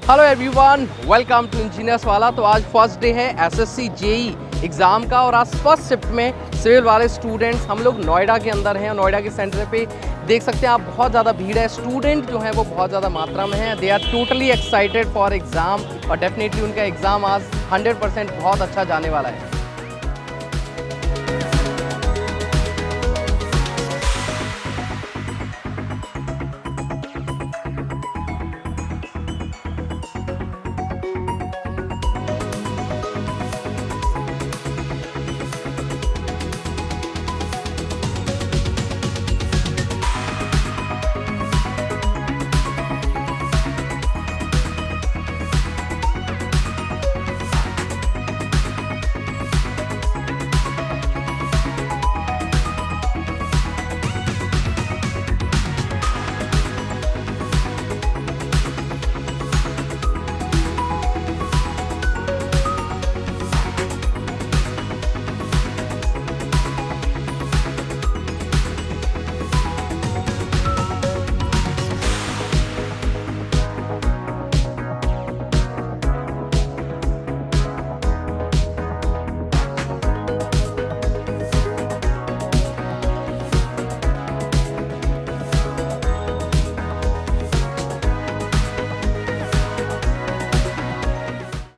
Hello everyone, welcome to engineers वाला। तो आज फर्स्ट डे है एसएससी जेई एग्ज़ाम का और आज फर्स्ट शिफ्ट में सिविल वाले स्टूडेंट्स हम लोग नोएडा के अंदर हैं। नोएडा के सेंटर पे देख सकते हैं आप, बहुत ज़्यादा भीड़ है। स्टूडेंट जो है वो बहुत ज़्यादा मात्रा में है। They are totally excited for exam और डेफिनेटली उनका एग्ज़ाम आज 100% बहुत अच्छा जाने वाला है।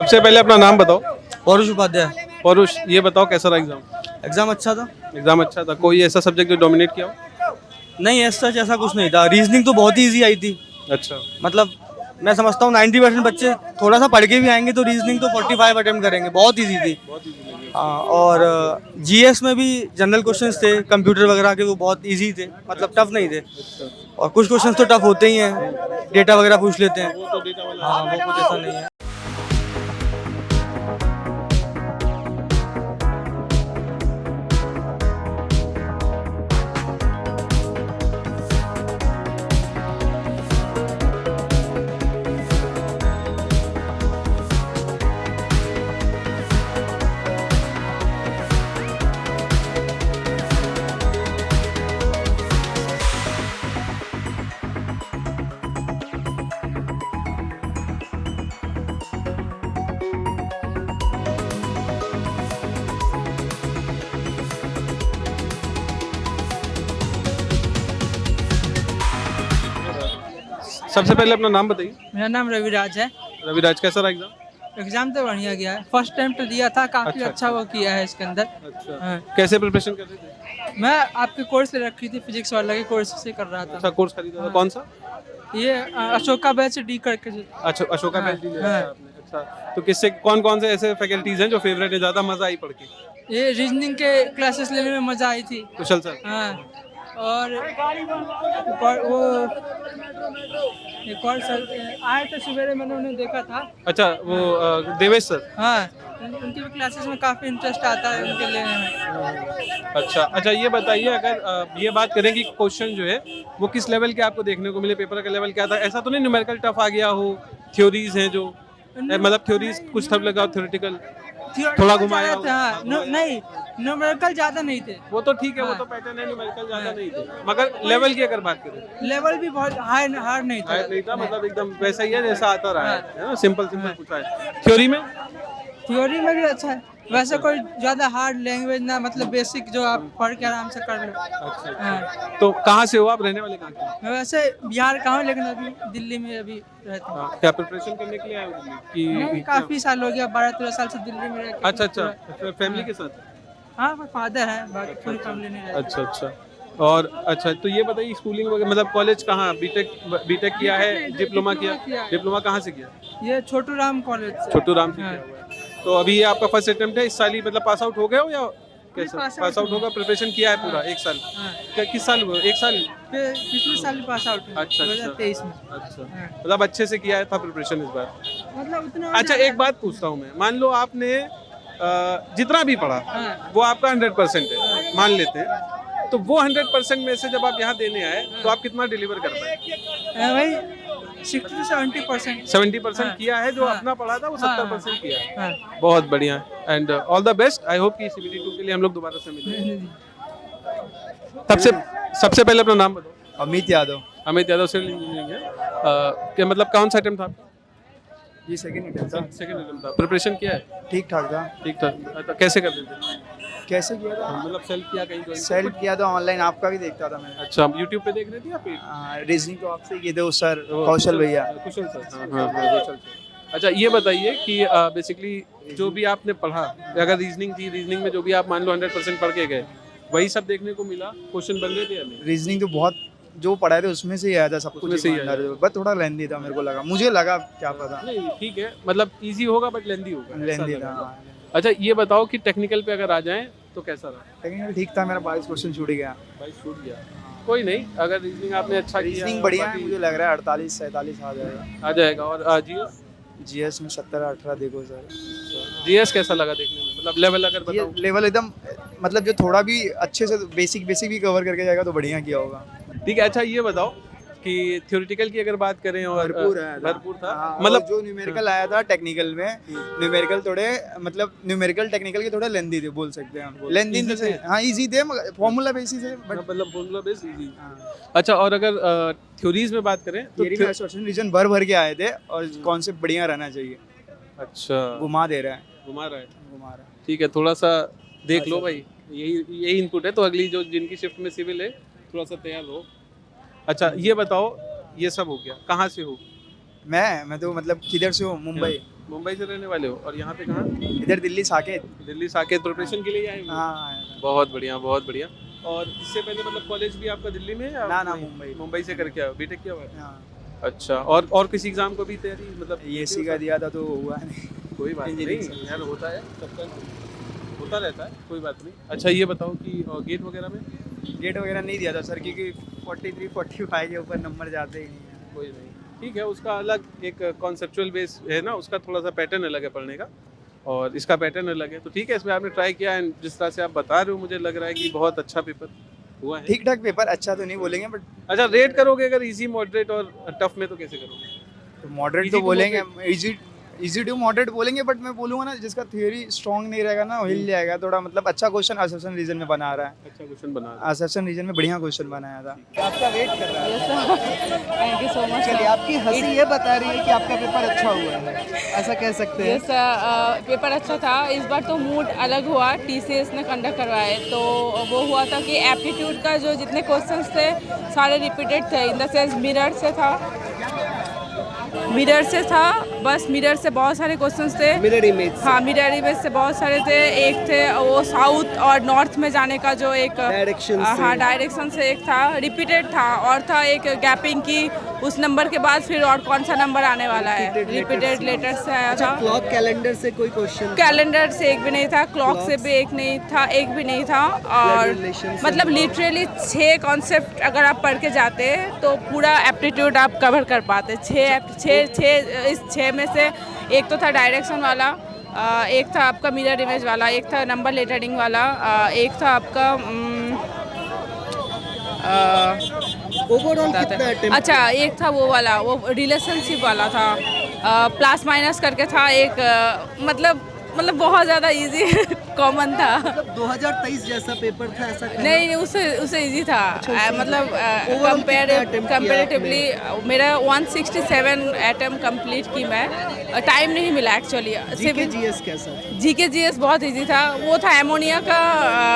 सबसे पहले अपना नाम बताओ। पौरुष उपाध्याय। पौरुष, ये बताओ कैसा रहा एग्जाम? एग्जाम अच्छा था। एग्जाम अच्छा था। कोई ऐसा सब्जेक्ट जो डोमिनेट किया हो? नहीं ऐसा कुछ नहीं था। रीजनिंग तो बहुत ही इजी आई थी। अच्छा, मतलब मैं समझता हूँ 90% बच्चे थोड़ा सा पढ़ के भी आएंगे तो रीजनिंग तो 45 अटेम्प्ट करेंगे। बहुत इजी थी। हाँ, और जीएस में भी जनरल क्वेश्चंस थे कंप्यूटर वगैरह के, वो बहुत इजी थे, मतलब टफ नहीं थे। और कुछ क्वेश्चंस तो टफ होते ही हैं, डेटा वगैरह पूछ लेते हैं। हाँ, वो कुछ ऐसा नहीं है। सबसे पहले अपना नाम बताइए। मेरा नाम रविराज है। रविराज, कैसा रहा एग्जाम? एग्जाम तो बढ़िया गया है। फर्स्ट टाइम तो दिया था, काफी अच्छा वो किया है इसके अंदर। अच्छा, हाँ। कैसे प्रिपरेशन कर रहे थे? मैं आपके कोर्स ले रखी थी, फिजिक्स वाला के कोर्स से कर रहा अच्छा, था। कोर्स खरीदा था। कौन सा? ये अशोका बैच डी करके अच्छा, अशोका हाँ, बैच लिया था हाँ। आपने। अच्छा, तो किससे कौन कौन से ऐसे फैकल्टीज हैं जो फेवरेट है, ज्यादा मजा आई पढ़ के? ये रीजनिंग के क्लासेस लेने में मजा आई थी। कुशल सर। हाँ, और वो एक और सर आए थे सवेरे, मैंने उन्हें देखा था। अच्छा, वो देवेश सर। हाँ, उनकी भी क्लासेस में काफी इंटरेस्ट आता है उनके लेने में। अच्छा, ये बताइए, अगर ये बात करें कि क्वेश्चन जो है वो किस लेवल के आपको देखने को मिले, पेपर का लेवल क्या था? ऐसा तो नहीं न्यूमेरिकल टफ आ गया हो, थ्योरीज हैं जो मतलब थ्योरीज कुछ टफ लगा, थ्योरेटिकल थोड़ा घुमाया हो? हाँ, नहीं न्यूमेरिकल ज्यादा नहीं थे। वो तो ठीक है, वो तो पैटर्न है, न्यूमेरिकल ज्यादा नहीं थे, मगर लेवल की अगर बात करें, लेवल भी बहुत हार्ड नहीं था। नहीं था, मतलब एकदम वैसा ही है जैसा आता रहा है ना, सिंपल पूछा है। थ्योरी में भी अच्छा है। वैसे कोई ज्यादा हार्ड लैंग्वेज ना, मतलब बेसिक जो आप पढ़ के आराम से कर लो। अच्छा, हाँ। तो कहाँ से हो आप? रहने वाले कहाँ के? मैं वैसे बिहार का हूँ, लेकिन अभी दिल्ली में अभी रहता हूँ। क्या प्रिपरेशन करने के लिए आए हो दिल्ली नहीं, काफी साल हो गया, 12-13 साल से दिल्ली में रह के। अच्छा, फैमिली के साथ? हाँ, फादर है, बाकी पूरी फैमिली नहीं रहती। अच्छा, और अच्छा, तो ये बताइए स्कूलिंग वगैरह, मतलब कॉलेज कहाँ? बीटेक किया है, डिप्लोमा किया? डिप्लोमा कहाँ से किया? ये छोटू राम कॉलेज से। छोटू राम से हाँ। किया हुआ है। तो अभी ये आपका फर्स्ट अटेम्प्ट है, इस साल ही मतलब पास आउट हो गए हो या कैसे? पास आउट होगा, प्रिपरेशन किया है पूरा एक साल? हाँ। किस साल हुआ? एक साल? पिछले साल पास आउट हुआ, अच्छा, 2023 में। अच्छा, हाँ। मतलब अच्छे से किया है था प्रिपरेशन इस बार? मतलब उतना। अच्छा, एक बात पूछता हूँ मैं, मान लो आपने जितना भी पढ़ा हाँ। वो आपका 100% है, मान लेते हैं, तो वो 100% में से जब आप यहाँ देने आए तो आप कितना डिलीवर कर पाए? भाई 60 से 70%। 70% हाँ। किया है, जो हाँ। अपना पढ़ा था वो हाँ। 70% किया है। हाँ। बहुत बढ़िया, and all the best. I hope कि CBT2 के लिए हम लोग दोबारा से मिलें। सबसे पहले अपना नाम बताओ। अमित यादव। अमित यादव, सिविल इंजीनियरिंग है। क्या मतलब कौन सा अटेम्प्ट था आपका? ये सेकंड अटेम्प्ट था। सेकंड अटेम्प्ट था। प्रिपरेशन किया है? ठीक ठाक था। ठीक था। अच्छा, कैसे करते थे? कैसे किया था? मतलब सेल्फ किया कहीं join? सेल्फ किया था, ऑनलाइन आपका भी देखता था मैं। अच्छा, आप YouTube पे देख रहे थे या फिर? रीजनिंग तो आपसे किए थे उस सर कौशल भैया। कुशल सर। हाँ, कुशल सर। अच्छा, ये बताइए कि बेसिकली जो भी आपने पढ़ा, अगर रीजनिंग थी, रीजनिंग में जो भी आप मान लो 100% पढ़ के गए, वही सब देखने को मिला? क्वेश्चन बन रहे थे या नहीं? रीजनिंग तो बहुत जो पढ़ाए थे उसमें से ही आया था, सब उसमें कुछ से ही ही आया अंदर, बस थोड़ा लेंदी था मेरे को लगा, मुझे लगा, क्या पता नहीं, ठीक है, मतलब इजी होगा बट लेंदी होगा, ऐसा लेंदी लगा। था। अच्छा, ये बताओ कि टेक्निकल पे अगर आ जाएं तो कैसा रहा? टेक्निकल ठीक था, मेरा 22 क्वेश्चन छूट गया। भाई छूट गया, कोई नहीं, अगर रीजनिंग आपने अच्छा किया, रीजनिंग बढ़िया है, बाकी मुझे लग रहा है 48-47 आ जाएगा। आ जाएगा। और जीएस? जीएस में 17-18 देखो सर। जीएस कैसा लगा देखने में, मतलब लेवल अगर ये बताऊं? लेवल एकदम, मतलब जो थोड़ा भी अच्छे से बेसिक भी कवर करके जाएगा तो बढ़िया किया होगा। ठीक है। अच्छा, ये बताओ कि थ्योरेटिकल की अगर बात करें और भरपूर था, मतलब मतलब जो न्यूमेरिकल आया था टेक्निकल में, न्यूमेरिकल थोड़े, मतलब न्यूमेरिकल टेक्निकल के थोड़े लेंदी थे, बोल सकते हैं हम। लेंदी Easy से, थे? हाँ इजी थे, फॉर्मूला बेसिस है, बट मतलब फॉर्मूला बेस इजी। अच्छा, और अगर थ्योरीज में बात करें तो थियरी में क्वेश्चन रीजन भर के आए थे और कॉन्सेप्ट बढ़िया रहना चाहिए। अच्छा, घुमा दे रहा है, घुमा रहा है, घुमा रहा है। ठीक है, थोड़ा सा देख लो भाई, यही इनपुट है, तो अगली जो जिनकी शिफ्ट में सिविल है थोड़ा सा तैयार हो। अच्छा, ये बताओ, ये सब हो गया, कहाँ से हो? मैं तो मतलब किधर से हूँ, मुंबई। मुंबई से रहने वाले हो, और यहाँ पे कहाँ? इधर दिल्ली साकेत। दिल्ली साकेत। प्रिपरेशन के लिए आए हो? हाँ आया था। बहुत बढ़िया, बहुत बढ़िया। और इससे पहले मतलब कॉलेज भी आपका दिल्ली में है या ना, नहीं? मुंबई। मुंबई से करके आए, बीटेक किया हुआ है? हाँ, अच्छा, और किसी एग्जाम को भी तैयारी, मतलब एसी का दिया था तो हुआ नहीं। कोई बात नहीं Engineering यार, होता है, सबका होता रहता है, कोई बात नहीं। अच्छा, ये बताओ कि गेट वगैरह में? गेट वगैरह नहीं दिया था सर, क्योंकि 43-45 के ऊपर नंबर जाते ही नहीं है। कोई नहीं, ठीक है, उसका अलग एक कॉन्सेप्चुअल बेस है ना, उसका थोड़ा सा पैटर्न अलग है पढ़ने का, और इसका पैटर्न अलग है, तो ठीक है, इसमें आपने ट्राई किया, एंड जिस तरह से आप बता रहे हो मुझे लग रहा है कि बहुत अच्छा पेपर हुआ है। ठीक ठाक पेपर, अच्छा तो नहीं बोलेंगे, बट अच्छा, रेट करोगे अगर इजी, मॉडरेट और टफ में, तो कैसे करोगे? तो मॉडरेट Easy तो to बोलेंगे, इजी टू मॉडरेट बोलेंगे, बट मैं बोलूंगा ना, जिसका थ्योरी स्ट्रांग नहीं रहेगा ना, वो हिल जाएगा थोड़ा, मतलब अच्छा क्वेश्चन असर्शन रीजन में बना रहा है। अच्छा क्वेश्चन बना रहे असर्शन रीजन में बढ़िया क्वेश्चन बनाया था। आपका वेट कर रहा है। Thank you so much. चलिए, आपकी हंसी ये बता रही है कि आपका पेपर अच्छा हुआ है, ऐसा कह सकते हैं। यस, पेपर अच्छा था। इस बार तो मूड अलग हुआ, टीसीएस ने कंडक्ट करवाए, तो वो हुआ था कि एप्टीट्यूड का जो जितने क्वेश्चंस थे सारे रिपीटेड थे, इन द सेंस मिरर से था, बस मिरर से बहुत सारे क्वेश्चंस थे। मिरर इमेज हाँ, मिरर इमेज से बहुत सारे थे। एक थे वो साउथ और नॉर्थ में जाने का जो एक डायरेक्शन से। हाँ, डायरेक्शन से एक था, रिपीटेड था, और था एक गैपिंग की, उस नंबर के बाद फिर और कौन सा नंबर आने वाला है, रिपीटेड लेटर से आया था। क्लॉक कैलेंडर से कोई क्वेश्चन? कैलेंडर से एक भी नहीं था, क्लॉक से भी एक भी नहीं था, और relations से मतलब लिटरली 6 कॉन्सेप्ट अगर आप पढ़ के जाते तो पूरा एप्टीट्यूड आप कवर कर पाते। 6 इस 6 में से एक तो था डायरेक्शन वाला, एक था आपका मिरर इमेज वाला, एक था नंबर लेटरिंग वाला, एक था आपका ओवरऑल कितना अटेम्प्ट? अच्छा, एक था वो वाला, वो रिलेशनशिप वाला था, प्लस माइनस करके था एक, मतलब बहुत ज़्यादा इजी कॉमन था। 2023 जैसा पेपर था ऐसा? नहीं, उससे इजी था। मतलब Overall कितने attempt किया कंपेरेटिवली मेरा 167 अटेम्प्ट कंप्लीट की मैं, टाइम नहीं मिला एक्चुअली। जीके जीएस कैसा था? जीके जीएस बहुत इजी था। वो था एमोनिया का,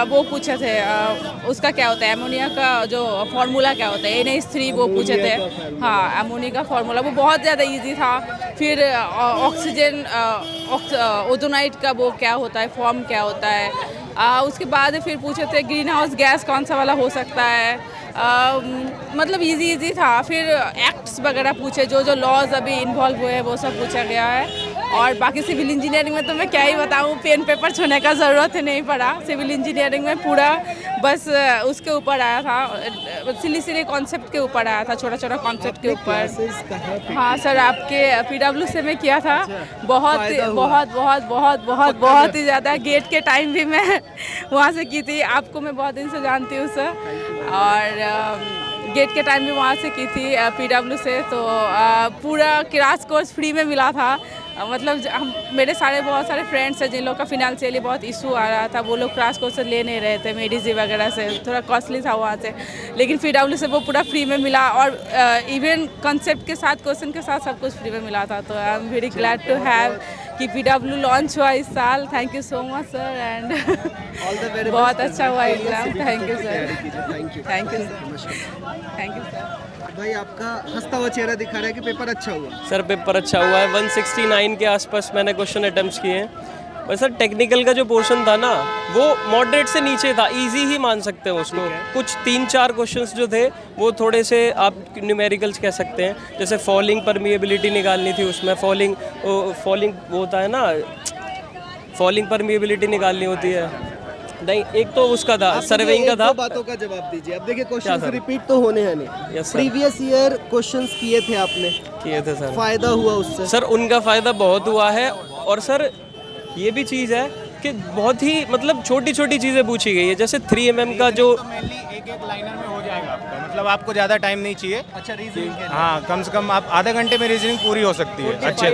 वो पूछे थे, उसका क्या होता है, एमोनिया का जो फार्मूला क्या होता है, NH3 वो पूछे थे। हाँ, एमोनिया का फार्मूला वो बहुत ज़्यादा इजी था। फिर ऑक्सीजन ओजोनाइट का वो क्या होता है, फॉर्म क्या होता है, उसके बाद फिर पूछे थे ग्रीन हाउस गैस कौन सा वाला हो सकता है, मतलब इजी था। फिर एक्ट्स वगैरह पूछे, जो लॉज अभी इन्वॉल्व हुए हैं वो सब पूछा गया है। और बाकी सिविल इंजीनियरिंग में तो मैं क्या ही बताऊँ, पेन पेपर छूने का ज़रूरत ही नहीं पड़ा। सिविल इंजीनियरिंग में पूरा बस उसके ऊपर आया था, सिली कॉन्सेप्ट के ऊपर आया था, छोटा छोटा कॉन्सेप्ट के ऊपर। हाँ सर, आपके PWC में किया था, बहुत ही ज़्यादा। गेट के टाइम भी मैं वहाँ से की थी, आपको मैं बहुत दिन से जानती हूँ सर, और गेट के टाइम भी वहाँ से की थी PW से, तो पूरा क्राश कोर्स फ्री में मिला था। मतलब मेरे बहुत सारे फ्रेंड्स हैं जिन लोग का फिनेंशियली बहुत इशू आ रहा था, वो लोग क्रैश कोर्स ले नहीं रहे थे, मेडिजी वगैरह से थोड़ा कॉस्टली था वहाँ से, लेकिन PW से वो पूरा फ्री में मिला और इवन कंसेप्ट के साथ क्वेश्चन के साथ सब कुछ फ्री में मिला था। तो I am very glad to have कि PW लॉन्च हुआ इस साल। Thank you so much sir and बहुत अच्छा हुआ exam. Thank you sir. Thank you thank you sir. Thank you sir. भाई आपका हंसता हुआ चेहरा दिखा रहा है कि पेपर अच्छा हुआ। सर पेपर अच्छा हुआ है। 169 के आसपास मैंने क्वेश्चन अटेम्प्ट्स किए हैं। पर सर टेक्निकल का जो पोर्शन था ना वो मॉडरेट से नीचे था, इजी ही मान सकते हैं उसको। कुछ 3-4 क्वेश्चंस जो थे वो थोड़े से आप न्यूमेरिकल्स कह सकते हैं, जैसे फॉलिंग परमिएबिलिटी निकालनी थी, उसमें फॉलिंग वो होता है ना, फॉलिंग परमिएबिलिटी निकालनी होती है। नहीं, एक तो उसका था सर्वेइंग का था। बातों का जवाब दीजिए। अब देखिए क्या क्वेश्चंस सर? रिपीट तो होने हैं नहीं। Yes sir. Previous year questions किए थे आपने, किए थे सर। फायदा हुआ उससे? सर उनका फ़ायदा बहुत हुआ है। और सर ये भी चीज़ है कि बहुत ही मतलब छोटी छोटी चीज़ें पूछी गई है, जैसे 3 mm का जो मेनली एक लाइनर में हो जाएगा आपका, मतलब आपको ज़्यादा टाइम नहीं चाहिए। अच्छा, रीजनिंग के लिए। हाँ, कम से कम आप आधे घंटे में रीजनिंग पूरी हो सकती है। अच्छे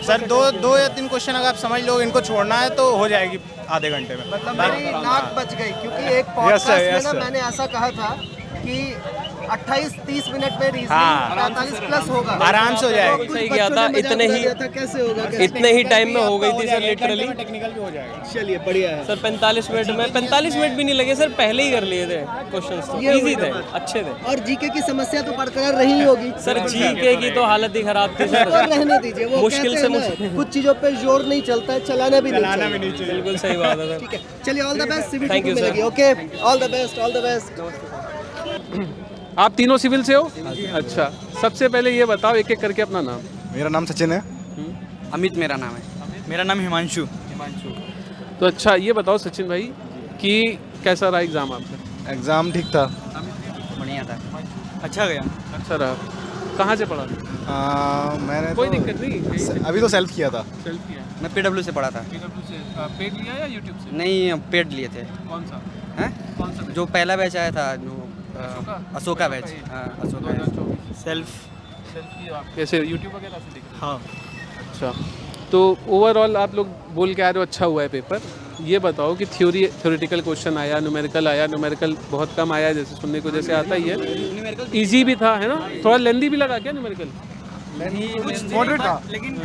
सर 2 या 3 क्वेश्चन अगर आप समझ लो इनको छोड़ना है तो हो जाएगी आधे घंटे में। मतलब मेरी नाक बच गई क्योंकि एक पॉडकास्ट में ना मैंने ऐसा कहा था कि 28-30 मिनट में रीजनिंग हाँ, 45 प्लस होगा, आराम से हो जाएगी। कुछ सही किया बच्चों था, ने मजाक इतने ही- उड़ा दिया था, कैसे होगा कैसे? इतने ही टाइम में हो गई थी सर लिटरली। टेक्निकल भी हो जाएगा। चलिए बढ़िया है। सर 45 मिनट में 45 मिनट भी नहीं लगे सर, पहले ही कर लिए थे क्वेश्चंस, तो ये इजी हुई थे, बात। अच्छे थे। और जीके की समस्या तो बरकरार रही होगी सर जीके की तो हालत ही खराब थी सर। और रहने दीजिए, वो मुश्किल कहते से हैं ना, कुछ चीजों पे जोर नहीं चलता है, चलाना भी नहीं चाहिए। बिल्कुल सही बात है सर। ठीक है, चलिए all the best. CBT Thank को you, sir. मिलेगी। Okay, all the best, all the best. आप तीनों सिविल से हो? अच्छा, सबसे पहले ये बताओ एक एक करके अपना नाम। मेरा नाम सचिन है। अमित मेरा नाम है। मेरा नाम हिमांशु। तो अच्छा ये बताओ सचिन भाई कि कैसा रहा एग्ज़ाम आपका? एग्ज़ाम ठीक था। बढ़िया था, अच्छा गया। अच्छा रहा। कहाँ से पढ़ा? मैंने कोई तो दिक्कत नहीं, कहीं से अभी तो सेल्फ किया था। सेल्फ किया। मैं PW से पढ़ा था। PW से पेड लिया या यूट्यूब से? नहीं, पेड लिए थे। कौन सा? हैं? कौन सा? जो पहला बैच आया था, जो अशोका बैच। हाँ, अशोका बैच। 2024 सेल्फ। सेल्फ किया आप? कैसे यूट्यूब वगैरह से देखा? हाँ। अच्छा, तो ओवरऑल आप लोग बोल के आ रहे हो अच्छा हुआ है पेपर। ये बताओ कि थ्योरेटिकल क्वेश्चन आया, न्यूमेरिकल आया, न्यूमेरिकल बहुत कम आया जैसे सुनने को जैसे आता ही है, इजी भी था है ना, थोड़ा लेंदी भी लगा क्या न्यूमेरिकल? मॉडरेट था। लेकिन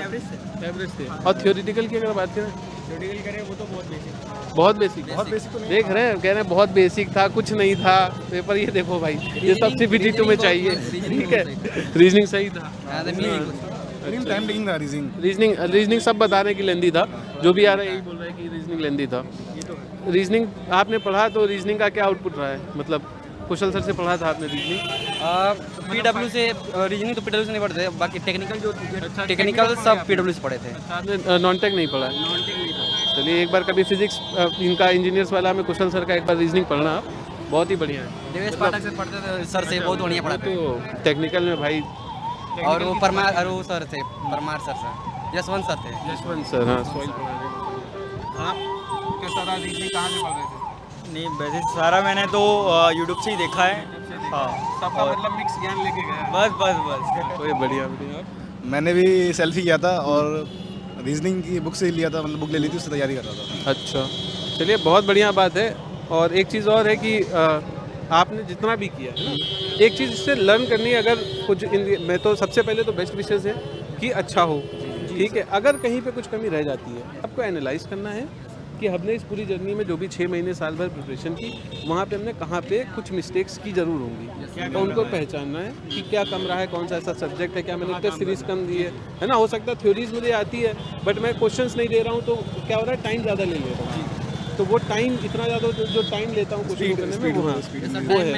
एवरेज थे। और थ्योरेटिकल की अगर बात करें, थ्योरेटिकल करें वो तो बहुत बेसिक। बहुत बेसिक देख रहे हैं, कह रहे हैं बहुत बेसिक था, कुछ नहीं था पेपर। ये देखो भाई, ये सब CBT2 में चाहिए, ठीक है। रीजनिंग सही था, टाइम टेकिंग था रीजनिंग सब बताने की लेंदी था। जो भी आ रहा है यही बोल रहा है कि रीजनिंग लेंदी था। रीजनिंग आपने पढ़ा तो रीजनिंग का क्या आउटपुट रहा है? मतलब कुशल सर से पढ़ा था आपने रीजनिंग? PW से रीजनिंग तो PW से नहीं पढ़ते, बाकी टेक्निकल सब PW से पढ़े थे। आपने नॉन टेक नहीं पढ़ा? चलिए एक बार कभी फिजिक्स इनका इंजीनियर्स वाला में कुशल सर का एक बार रीजनिंग पढ़ना आप, बहुत ही बढ़िया है। देवेश पाठक से पढ़ते थे सर से, बहुत बढ़िया पढ़ाते। तो टेक्निकल में भाई, और वो सर थे, परमार सर से, यशवंत सर थे। यशवंत सर, हाँ सॉइल पढ़ा रहे। आप कैसा रहा रीजनिंग, कहाँ से पढ़ रहे थे? नहीं, वैसे सारा मैंने तो यूट्यूब से ही देखा है। हाँ, सबका मतलब मिक्स ज्ञान लेके गया। बस। तो ये बढ़िया बढ़िया। मैंने भी सेल्फ ही किया था और रीजनिंग की बुक से ही लिया था, मतलब बुक ले ली थी, उससे तैयारी कर रहा था। अच्छा, चलिए बहुत बढ़िया बात है। और एक चीज़ और है कि आपने जितना भी किया है ना, एक चीज़ इससे लर्न करनी है। अगर कुछ मैं तो सबसे पहले तो बेस्ट विशेज़ है कि अच्छा हो, ठीक है। अगर कहीं पे कुछ कमी रह जाती है, आपको एनालाइज करना है कि हमने इस पूरी जर्नी में जो भी 6 महीने साल भर प्रिपरेशन की, वहाँ पे हमने कहाँ पे कुछ मिस्टेक्स की ज़रूर होंगी, तो उनको पहचानना है कि क्या कम रहा है, कौन सा ऐसा सब्जेक्ट है, क्या मैंने टेस्ट सीरीज़ कम दी है ना। हो सकता है थ्योरीज मुझे आती है बट मैं क्वेश्चंस नहीं दे रहा हूँ, तो क्या हो रहा है, टाइम ज़्यादा ले ले रहा हूँ। तो वो टाइम इतना ज़्यादा जो टाइम लेता हूँ क्वेश्चन करने में, वो है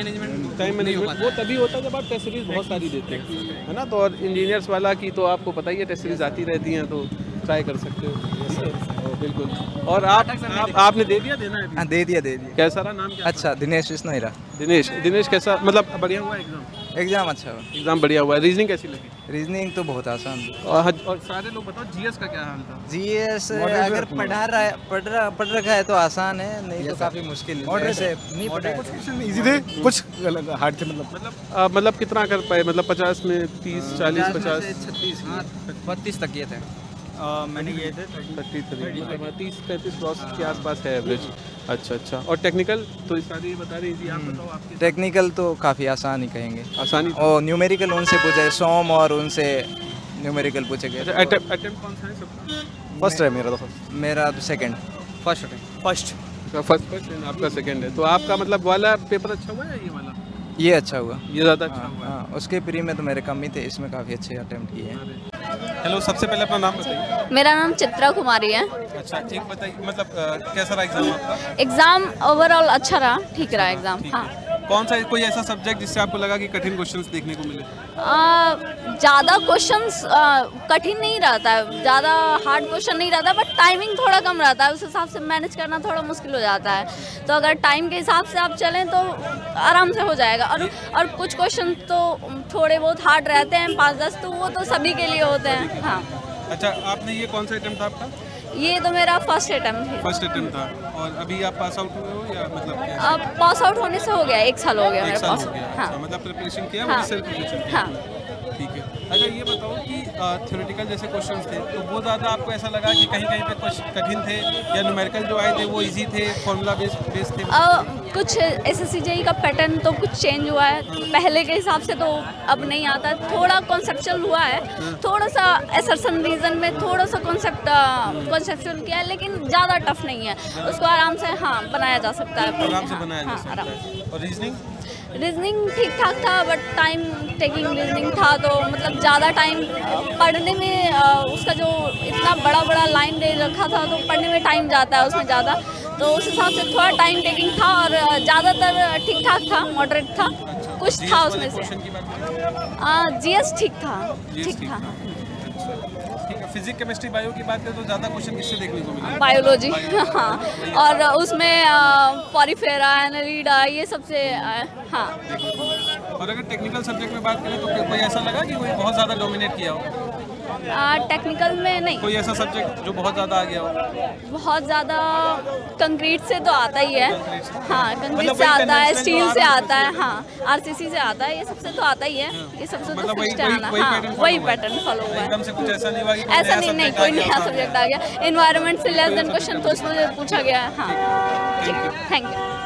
टाइम मैनेजमेंट। वो तभी होता है जब आप टेस्ट सीरीज बहुत सारी देते हैं, है ना। तो और इंजीनियर्स वाला की तो आपको पता ही है, टेस्ट सीरीज आती रहती हैं, तो ट्राई कर सकते हो। बिल्कुल। और आपने दे दिया, देना है? हाँ, दे दिया। कैसा रहा? नाम क्या? अच्छा, दिनेश विश्नोईरा। दिनेश कैसा, मतलब बढ़िया हुआ एग्जाम? एग्जाम अच्छा हुआ। एग्जाम बढ़िया हुआ है। रीजनिंग कैसी लगी? रीजनिंग तो बहुत आसान। और सारे लोग बताओ जीएस का क्या हाल था? जीएस अगर पढ़ रखा है तो आसान है, नहीं तो काफ़ी मुश्किल है। नहीं पढ़ा है। कुछ क्वेश्चन इजी थे, कुछ हार्ड थे। मतलब कितना कर पाए? मतलब 50 में 30, 40, 50? 36, 32 तक किए थे। मैंने ये थे 33 मतलब 30-35 क्रॉस के आसपास है एवरेज। अच्छा। और टेक्निकल तो सारी ये बता रही थी, आप बताओ आपकी। टेक्निकल तो काफ़ी आसान ही कहेंगे, आसानी और न्यूमेरिकल उनसे पूछे, सोम और उनसे न्यूमेरिकल पूछे गए। अटेम्प्ट कौन सा है सबका? फर्स्ट है मेरा, तो मेरा सेकंड। फर्स्ट फर्स्ट आपका सेकंड है, तो आपका मतलब वाला पेपर अच्छा हुआ है, ये वाला ये अच्छा हुआ, ये ज़्यादा अच्छा हुआ है। हाँ, उसके प्री में तो मेरे कम ही थे, इसमें काफ़ी अच्छे अटेम्प्ट किए हैं। हेलो, सबसे पहले अपना नाम बताइए। मेरा नाम चित्रा कुमारी है। अच्छा, एक बताइए मतलब कैसा रहा एग्जाम आपका? एग्ज़ाम ओवरऑल अच्छा रहा, ठीक रहा एग्ज़ाम। ठीक हाँ। है। कौन सा कोई ऐसा सब्जेक्ट जिससे आपको लगा कि कठिन क्वेश्चंस देखने को मिले? ज़्यादा क्वेश्चंस कठिन नहीं रहता है, ज़्यादा हार्ड क्वेश्चन नहीं रहता, बट टाइमिंग थोड़ा कम रहता है, उस हिसाब से मैनेज करना थोड़ा मुश्किल हो जाता है। तो अगर टाइम के हिसाब से आप चलें तो आराम से हो जाएगा। और कुछ क्वेश्चन तो थोड़े बहुत हार्ड रहते हैं, 5-10, तो वो तो सभी के लिए होते हैं। हाँ। अच्छा, आपने ये कौन सा अटेम्प्ट था आपका? ये तो मेरा फर्स्ट अटेम्प्ट है। फर्स्ट अटेम्प्ट था, और अभी आप पास आउट हुए हो या मतलब कैसे? अब पास आउट होने से हो गया, 1 साल हो गया एक मेरे साल पास। हो गया। हाँ। अच्छा, मतलब प्रिपरेशन किया, हाँ। वही सेल्फ प्रिपरेशन किया। हाँ। ठीक है। अच्छा, ये बताओ कि थ्योरेटिकल जैसे क्वेश्चंस थे, तो वो ज़्यादा आपको ऐसा लगा कि कहीं पे क्वेश्चन कठिन थे, या न्यूमेरिकल जो आए थे वो इजी थे, फॉर्मूला बेस्ड थे? कुछ SSC JEE का पैटर्न तो कुछ चेंज हुआ है, पहले के हिसाब से तो अब नहीं आता, थोड़ा कॉन्सेप्चुअल हुआ है, थोड़ा सा असर्शन रीजन में थोड़ा सा कॉन्सेप्चुअल किया है, लेकिन ज़्यादा टफ नहीं है, उसको आराम से हाँ बनाया जा सकता है। आराम से बनाया जा हाँ, सकता आराम है। से। और रीजनिंग ठीक ठाक था, बट टाइम टेकिंग रीजनिंग था, तो मतलब ज़्यादा टाइम पढ़ने में उसका जो इतना बड़ा लाइन दे रखा था, तो पढ़ने में टाइम जाता है उसमें ज़्यादा, तो उस हिसाब से थोड़ा टाइम टेकिंग था, और ज़्यादातर ठीक ठाक था, मॉडरेट था, कुछ था उसमें से। GS ठीक था, ठीक था। ठीक है। फिजिक्स, केमिस्ट्री, बायो की बात करें तो ज़्यादा क्वेश्चन किससे देखने को मिले? बायोलॉजी। हाँ, और उसमें पॉरीफेरा, एनालिडा, ये सबसे हाँ। और अगर टेक्निकल सब्जेक्ट में बात करें तो कोई ऐसा लगा कि कोई बहुत ज़्यादा डोमिनेट किया हो? टेक्निकल में नहीं। कोई ऐसा सब्जेक्ट जो बहुत ज़्यादा आ गया हो? बहुत ज़्यादा कंक्रीट से तो आता ही है। हाँ, कंक्रीट मतलब से वही आता है, conventional स्टील जो से आ रहा आता है, हाँ, RCC से आता है, ये सबसे तो आता ही है, ये सबसे तो मतलब फिक्स्ड है आना। हाँ, वही पैटर्न फॉलो हुआ है। एकदम से कुछ ऐसा नहीं हुआ कि ऐसा नहीं, कोई नया सब्जेक्ट आ गया। एनवायरनमेंट से लेस देन क्वेश्चन तो उसमें पूछा गया है। हाँ, ठीक, थैंक यू।